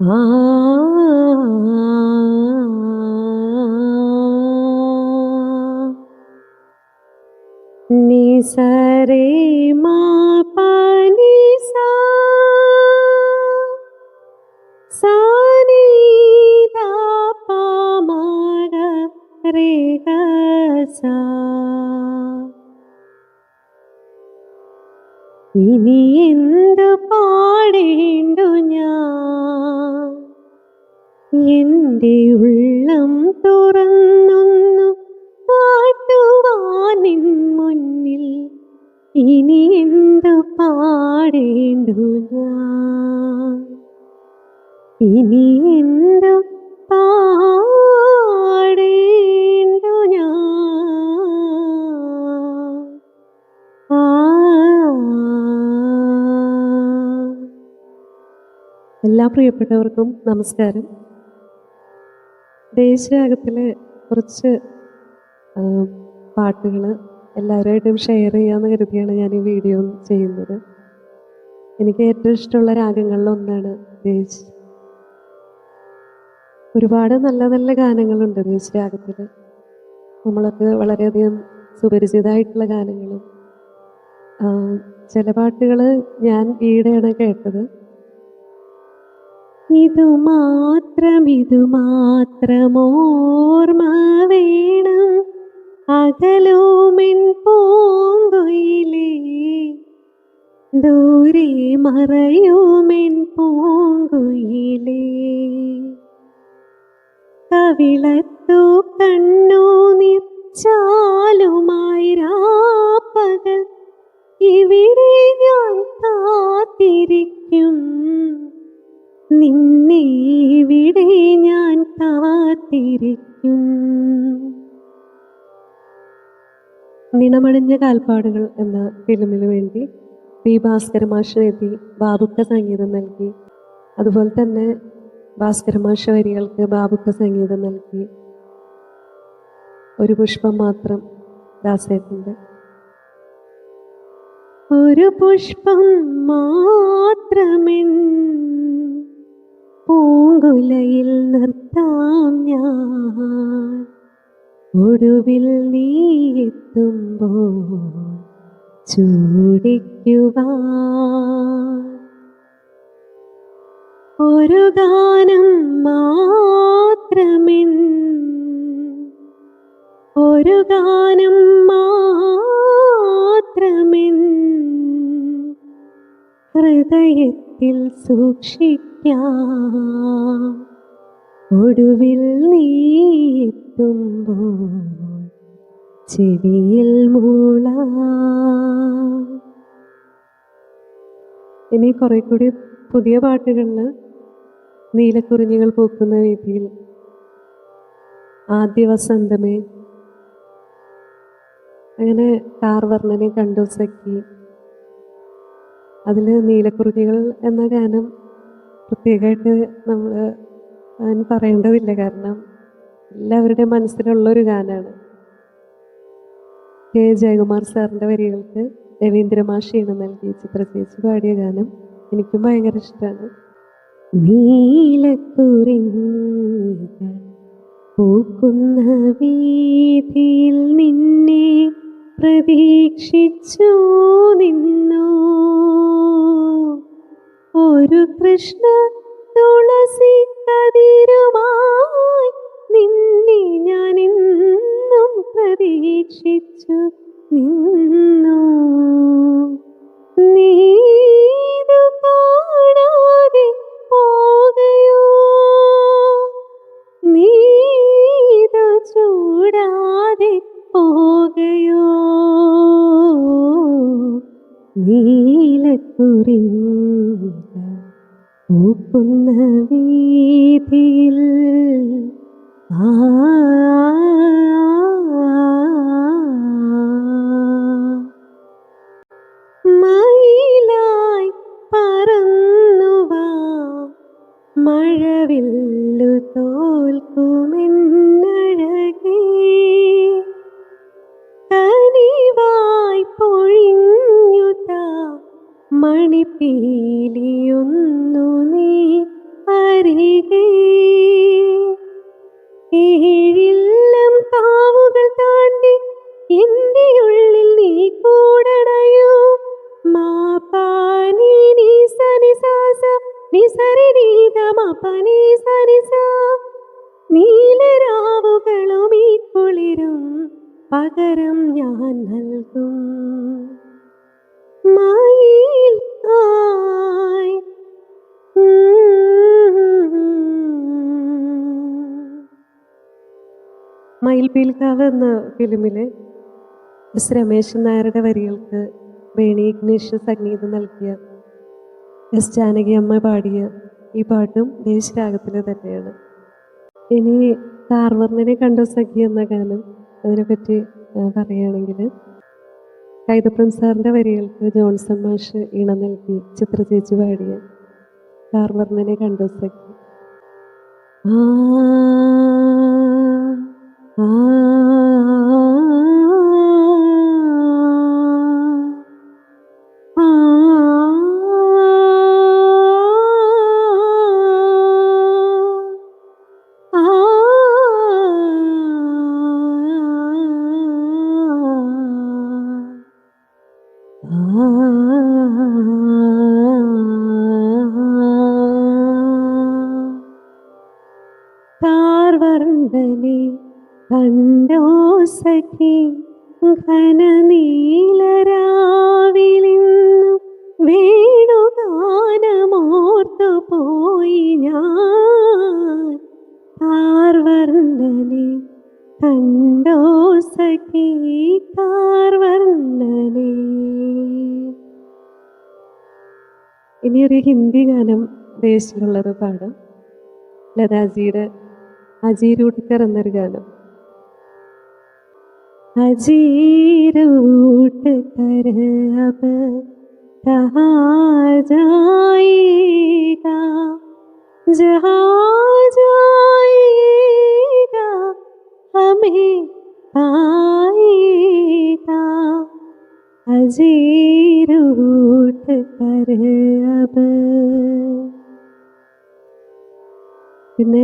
ആ നി സ രെ മ പ നി സ സ നി ധ പ മ ഗ രെ ഗ സ. ഇനി എന്തു പാടേണ്ടു ഞാൻ, എൻ്റെ ഉള്ളം തുറന്നൊന്നു കാട്ടുവാൻ നിൻ മുന്നിൽ. ഇനി എന്തു പാടേണ്ടു ഞാൻ, ഇനി എന്തു പാടേണ്ടു ഞാൻ. എല്ലാ പ്രിയപ്പെട്ടവർക്കും നമസ്കാരം. ദേശരാഗത്തിലെ കുറച്ച് പാട്ടുകൾ എല്ലാവരുമായിട്ടും ഷെയർ ചെയ്യാമെന്ന് കരുതിയാണ് ഞാൻ ഈ വീഡിയോ ചെയ്യുന്നത്. എനിക്ക് ഏറ്റവും ഇഷ്ടമുള്ള രാഗങ്ങളിലൊന്നാണ് ദേശ്. ഒരുപാട് നല്ല നല്ല ഗാനങ്ങളുണ്ട് ദേശരാഗത്തിൽ. നമ്മളൊക്കെ വളരെയധികം സുപരിചിതമായിട്ടുള്ള ഗാനങ്ങളും. ചില പാട്ടുകൾ ഞാൻ ഈയിടെയാണ് കേട്ടത്. ഇതു മാത്രം ഓർമ്മ വേണം, അകലോമെൻ പൂങ്കുയിലേ, ദൂരെ മറയുമെൻ പൂങ്കുയിലേ. കവിളത്തു കണ്ണുനീർ ചാലുമായി രാപ്പകൽ ഇവിടെ ഞാൻ കാത്തിരിക്കും, നിന്നെ ഇവിടെ ഞാൻ കാത്തിരിക്കും. നിണമണിഞ്ഞ കാൽപ്പാടുകൾ എന്ന ഫിലിമിന് വേണ്ടി പി ഭാസ്കരമാഷ് എഴുതി ബാബുക്ക സംഗീതം നൽകി. അതുപോലെ തന്നെ ഭാസ്കരമാഷ് വരികൾക്ക് ബാബുക്ക സംഗീതം നൽകി. ഒരു പുഷ്പം മാത്രം ദാസേട്ടൻ്റെ. ഒരു പുഷ്പം മാത്രമെൻ പൂങ്കുലയിൽ നിർത്താം ഞാൻ, ഒടുവിൽ നീ എത്തുമ്പോൾ ചൂടിക്കുവാൻ. ഒരു ഗാനം മാത്രമെൻ, ഒരു ഗാനം മാത്രമെൻ ഹൃദയത്തിൽ സൂക്ഷിക്കാം, ഒടുവിൽ നീ എത്തുമ്പോൾ ചെവിയിൽ മൂളാം. ഇനി കുറെ കൂടി പുതിയ പാട്ടുകളിൽ നീലക്കുറിഞ്ഞികൾ പൂക്കുന്ന വീതിയിൽ, ആദ്യ വസന്തമേ, അങ്ങനെ കാർവർണ്ണനെ കണ്ടു സഖി. അതിൽ നീലക്കുറിഞ്ഞികൾ എന്ന ഗാനം പ്രത്യേകമായിട്ട് നമ്മൾ അതിന് പറയേണ്ടതില്ല, കാരണം എല്ലാവരുടെയും മനസ്സിലുള്ളൊരു ഗാനമാണ്. കെ ജയകുമാർ സാറിൻ്റെ വരികൾക്ക് രവീന്ദ്ര മാഷിയാണ് നൽകി ചിത്രചേച്ചി പാടിയ ഗാനം. എനിക്കും ഭയങ്കര ഇഷ്ടമാണ്. നീലക്കുറിഞ്ഞികൾ പൂക്കുന്ന വീതിയിൽ നിന്നെ പ്രതീക്ഷിച്ചു നിന്നു, ഒരു കൃഷ്ണ തുളസി കതിരുമായി നിന്നെ ഞാൻ ഇന്നും പ്രതീക്ഷിച്ചു നിന്നു. നീതു കാണാതെ പോകയോ, നീതു ചൂടാതെ പോകയോ, നീലക്കുറിഞ്ഞികൾ പൂക്കുന്ന വീതിയിൽ. മയിലായി പറന്നുവാ, മഴവില്ലു തോൽക്കുമെന്നഴകേ, കനിവായി പൊഴിഞ്ഞുതാ മണിപ്പീലിയൊന്നു നീ അരികെ. അരികെ ഏഴില്ലം കാവുകൾ താണ്ടി എൻ്റെ ഉള്ളിൽ നീ കൂടണയോ മാപാനി നീ സനി സാസ നീ സരി നീത മപനി സനി സാ നീലരാവുകളും ഈ കുളിരും പകരം ഞാൻ നൽകും മയിൽ ആയി മയിൽപീലിക്കാവ് എന്ന ഫിലിമിലെ എസ് രമേശൻ നായരുടെ വരികൾക്ക് വേണി ഇഗ്നേഷ്യസ് സംഗീതം നൽകിയ എസ് ജാനകി അമ്മ പാടിയ ഈ പാട്ടും ദേശരാഗത്തിൽ തന്നെയാണ്. ഇനി കാർവർണ്ണനെ കണ്ടു സഖി എന്ന ഗാനം, അതിനെപ്പറ്റി പറയുകയാണെങ്കിൽ കൈതപ്രം സാറിൻ്റെ വരികൾക്ക് ജോൺസൺ മാഷ് ഈണം നൽകി ചിത്ര ചേച്ചി പാടിയ കാർവർണ്ണനെ കണ്ടു സഖി. ആ ആ കാർവർണ്ണനെ കണ്ടോ സഖി ഘനനീലരാവിലിന്നു വേണുഗാനമോർത്തു പോയി ഞാൻ കാർവർണ്ണനെ കണ്ടോ സഖി കാർവർണ്ണനെ. ഇനിയൊരു ഹിന്ദി ഗാനം ദേശിലുള്ളത് പാടാം. ലതാജിയുടെ അജി രൂട്ട്കർ എന്നൊരു ഗാനം. അജി രൂട്ട്കർ അബ് കഹാ ജായേഗാ ജഹാ ജായേഗാ ഹമേ പായേഗാ അജി രൂട്ട്കർ അബ്. പിന്നെ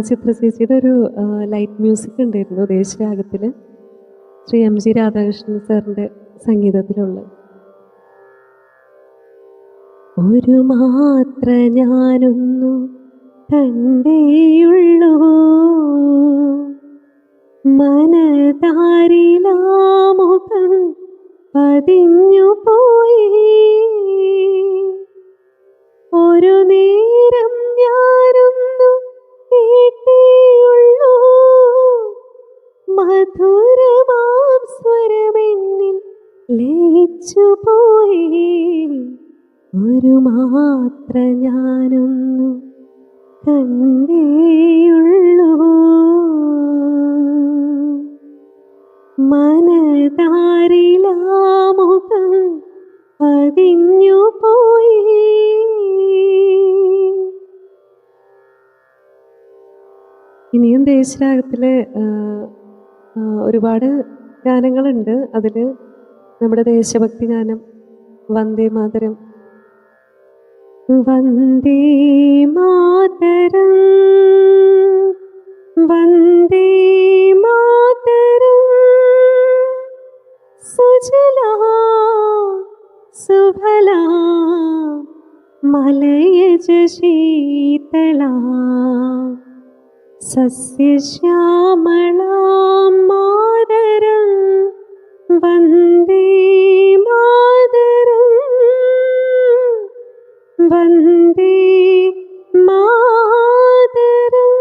ചിത്ര ചേച്ചിയുടെ ഒരു ലൈറ്റ് മ്യൂസിക് ഉണ്ടായിരുന്നു ദേശരാഗത്തിൽ, ശ്രീ MG രാധാകൃഷ്ണൻ സാറിൻ്റെ സംഗീതത്തിലുള്ള. ഒരു മാത്ര ഞാനൊന്നു കണ്ടേയുള്ളൂ മനതാരിലാമുഖം പതിഞ്ഞു പോയി ഒരു നേരം ഞാനൊന്നു കേട്ടേയുള്ളൂ മധുരമാം സ്വരമെന്നിൽ ലയിച്ചു പോയി ഒരു മാത്ര ഞാനൊന്നു കണ്ടേയുള്ളൂ മനതാരിലാമുഖം പതിഞ്ഞു പോയി. ഇനിയും ദേശരാഗത്തിലെ ഒരുപാട് ഗാനങ്ങളുണ്ട്. അതിൽ നമ്മുടെ ദേശഭക്തി ഗാനം വന്ദേ മാതരം. വന്ദേ മാതരം വന്ദേ മാതരം സുജലാ സുഫലാ മലയജ ശീതളാ സസ്യശ്യാമളാം മാതരം വന്ദേ മാതരം വന്ദേ മാതരം.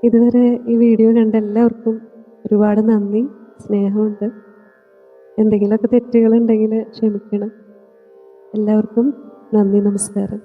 ഇതുവരെ ഈ വീഡിയോ കണ്ട എല്ലാവർക്കും ഒരുപാട് നന്ദി, സ്നേഹമുണ്ട്. എന്തെങ്കിലുമൊക്കെ തെറ്റുകളുണ്ടെങ്കിൽ ക്ഷമിക്കണം. എല്ലാവർക്കും നന്ദി, നമസ്കാരം.